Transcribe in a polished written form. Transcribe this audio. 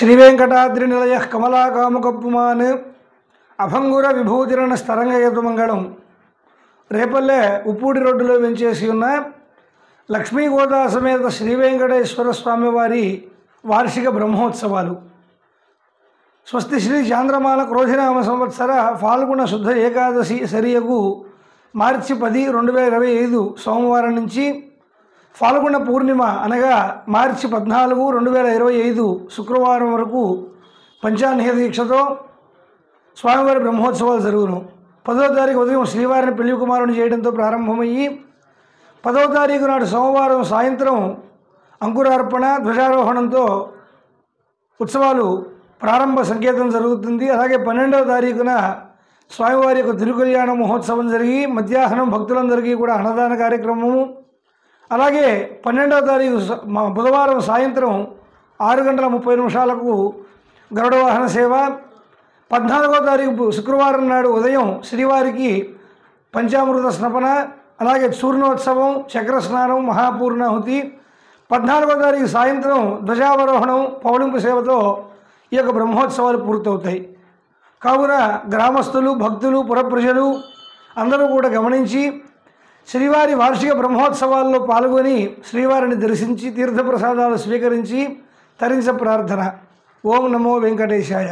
శ్రీవేంకటాద్రినిలయ కమలాకాముకప్పుమాన్ అభంగుర విభూతిరణ స్తరంగయతు మంగళం. రేపల్లె ఉప్పూడి రోడ్డులో వెంచేసి ఉన్న లక్ష్మీగోదా సమేత శ్రీవేంకటేశ్వర స్వామివారి వార్షిక బ్రహ్మోత్సవాలు. స్వస్తి శ్రీ చాంద్రమాన క్రోధినామ సంవత్సర ఫాల్గుణ శుద్ధ ఏకాదశి సరియకు మార్చి 10, 2025 సోమవారం నుంచి ఫాల్గుణ పూర్ణిమ అనగా మార్చి 14, 2025 శుక్రవారం వరకు పంచాహ్నిక దీక్షతో స్వామివారి బ్రహ్మోత్సవాలు జరుగును. 10వ తారీఖు ఉదయం శ్రీవారిని పెళ్లి కుమారుని చేయడంతో ప్రారంభమయ్యి 10వ తారీఖు నాడు సోమవారం సాయంత్రం అంకురార్పణ ధ్వజారోహణంతో ఉత్సవాలు ప్రారంభ సంకేతం జరుగుతుంది. అలాగే 12వ తారీఖున స్వామివారి యొక్క తిరుకల్యాణ మహోత్సవం జరిగి మధ్యాహ్నం భక్తులందరికీ కూడా అన్నదాన కార్యక్రమము, అలాగే 12వ తారీఖు బుధవారం సాయంత్రం 6:30 గరుడ వాహన సేవ, 14వ తారీఖు శుక్రవారం నాడు ఉదయం శ్రీవారికి పంచామృత స్నపన, అలాగే చూర్ణోత్సవం, చక్ర స్నానం, మహాపూర్ణాహుతి, 14వ తారీఖు సాయంత్రం ధ్వజావరోహణం, పౌళింపు సేవతో ఈ యొక్క బ్రహ్మోత్సవాలు పూర్తవుతాయి. కావున గ్రామస్తులు, భక్తులు, పురప్రజలు అందరూ కూడా గమనించి శ్రీవారి వార్షిక బ్రహ్మోత్సవాల్లో పాల్గొని శ్రీవారిని దర్శించి తీర్థప్రసాదాలు స్వీకరించి తరించ ప్రార్థన. ఓం నమో వెంకటేశాయ.